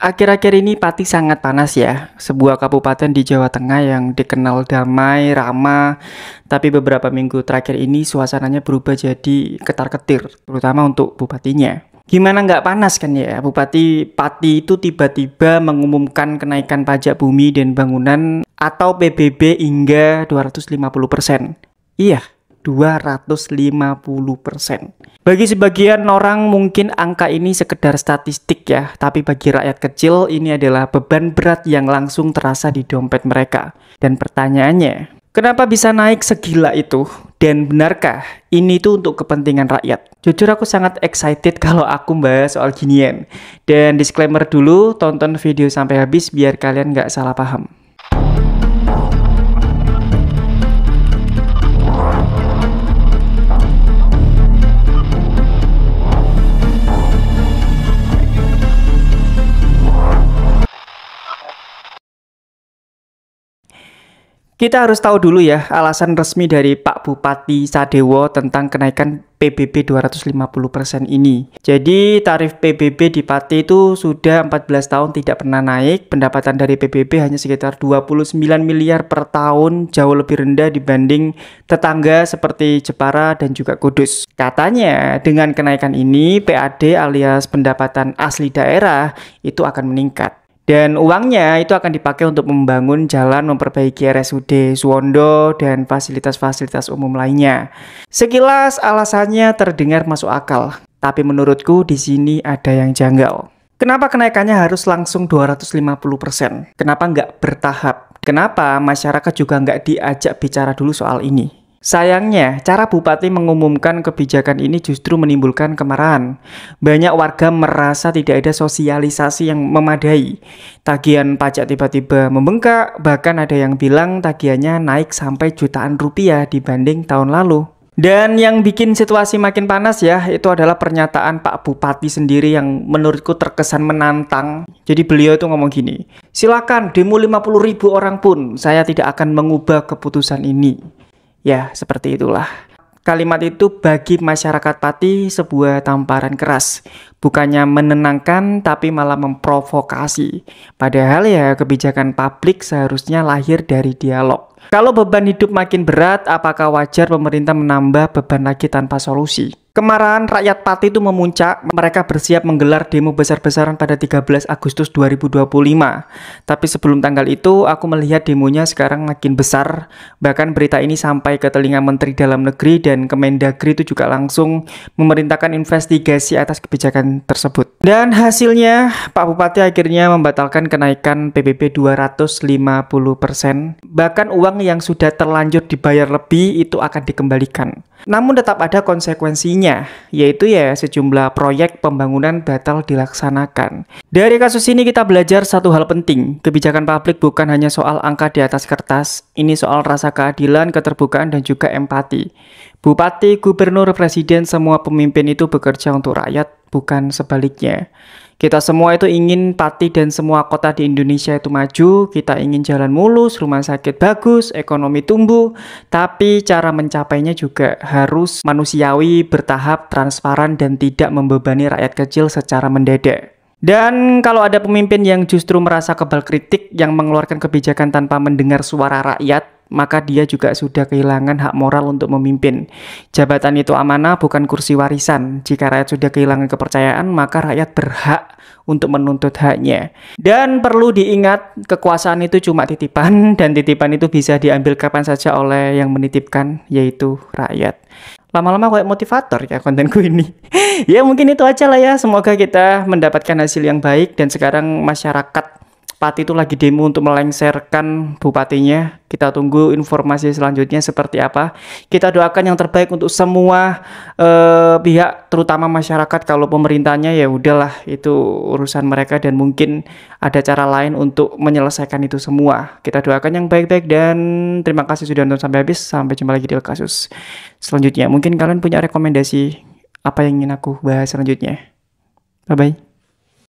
Akhir-akhir ini Pati sangat panas ya, sebuah kabupaten di Jawa Tengah yang dikenal damai, ramah, tapi beberapa minggu terakhir ini suasananya berubah jadi ketar-ketir, terutama untuk bupatinya. Gimana nggak panas kan ya, Bupati Pati itu tiba-tiba mengumumkan kenaikan pajak bumi dan bangunan atau PBB hingga 250%. Iya, 250%. Bagi sebagian orang mungkin angka ini sekedar statistik ya, tapi bagi rakyat kecil ini adalah beban berat yang langsung terasa di dompet mereka. Dan pertanyaannya, kenapa bisa naik segila itu? Dan benarkah ini tuh untuk kepentingan rakyat? Jujur aku sangat excited kalau aku bahas soal ginian. Dan disclaimer dulu, tonton video sampai habis biar kalian nggak salah paham. Kita harus tahu dulu ya alasan resmi dari Pak Bupati Sadewo tentang kenaikan PBB 250% ini. Jadi tarif PBB di Pati itu sudah 14 tahun tidak pernah naik. Pendapatan dari PBB hanya sekitar 29 miliar per tahun, jauh lebih rendah dibanding tetangga seperti Jepara dan juga Kudus. Katanya dengan kenaikan ini PAD alias pendapatan asli daerah itu akan meningkat. Dan uangnya itu akan dipakai untuk membangun jalan, memperbaiki RSUD Suwondo, dan fasilitas-fasilitas umum lainnya. Sekilas alasannya terdengar masuk akal, tapi menurutku di sini ada yang janggal. Kenapa kenaikannya harus langsung 250%? Kenapa nggak bertahap? Kenapa masyarakat juga nggak diajak bicara dulu soal ini? Sayangnya, cara Bupati mengumumkan kebijakan ini justru menimbulkan kemarahan. Banyak warga merasa tidak ada sosialisasi yang memadai. Tagihan pajak tiba-tiba membengkak, bahkan ada yang bilang tagihannya naik sampai jutaan rupiah dibanding tahun lalu. Dan yang bikin situasi makin panas ya, itu adalah pernyataan Pak Bupati sendiri yang menurutku terkesan menantang. Jadi beliau itu ngomong gini, silakan demo 50.000 orang pun, saya tidak akan mengubah keputusan ini. Ya, seperti itulah. Kalimat itu bagi masyarakat Pati sebuah tamparan keras. Bukannya menenangkan, tapi malah memprovokasi. Padahal ya kebijakan publik seharusnya lahir dari dialog. Kalau beban hidup makin berat, apakah wajar pemerintah menambah beban lagi tanpa solusi? Kemarahan rakyat Pati itu memuncak, mereka bersiap menggelar demo besar-besaran pada 13 Agustus 2025. Tapi sebelum tanggal itu, aku melihat demonya sekarang makin besar. Bahkan berita ini sampai ke telinga Menteri Dalam Negeri dan Kemendagri itu juga langsung memerintahkan investigasi atas kebijakan tersebut. Dan hasilnya, Pak Bupati akhirnya membatalkan kenaikan PBB 250%. Bahkan uang yang sudah terlanjur dibayar lebih itu akan dikembalikan. Namun tetap ada konsekuensinya, yaitu ya sejumlah proyek pembangunan batal dilaksanakan. Dari kasus ini kita belajar satu hal penting, kebijakan publik bukan hanya soal angka di atas kertas, ini soal rasa keadilan, keterbukaan, dan juga empati. Bupati, gubernur, presiden, semua pemimpin itu bekerja untuk rakyat, bukan sebaliknya. Kita semua itu ingin Pati dan semua kota di Indonesia itu maju, kita ingin jalan mulus, rumah sakit bagus, ekonomi tumbuh, tapi cara mencapainya juga harus manusiawi, bertahap, transparan, dan tidak membebani rakyat kecil secara mendadak. Dan kalau ada pemimpin yang justru merasa kebal kritik, yang mengeluarkan kebijakan tanpa mendengar suara rakyat, maka dia juga sudah kehilangan hak moral untuk memimpin. Jabatan itu amanah, bukan kursi warisan. Jika rakyat sudah kehilangan kepercayaan, maka rakyat berhak untuk menuntut haknya. Dan perlu diingat, kekuasaan itu cuma titipan, dan titipan itu bisa diambil kapan saja oleh yang menitipkan, yaitu rakyat. Lama-lama kayak motivator ya kontenku ini. Ya mungkin itu aja lah ya. Semoga kita mendapatkan hasil yang baik. Dan sekarang masyarakat Pati itu lagi demo untuk melengsarkan bupatinya. Kita tunggu informasi selanjutnya seperti apa. Kita doakan yang terbaik untuk semua pihak, terutama masyarakat. Kalau pemerintahnya ya udahlah, itu urusan mereka dan mungkin ada cara lain untuk menyelesaikan itu semua. Kita doakan yang baik-baik dan terima kasih sudah nonton sampai habis. Sampai jumpa lagi di kasus selanjutnya. Mungkin kalian punya rekomendasi apa yang ingin aku bahas selanjutnya. Bye-bye.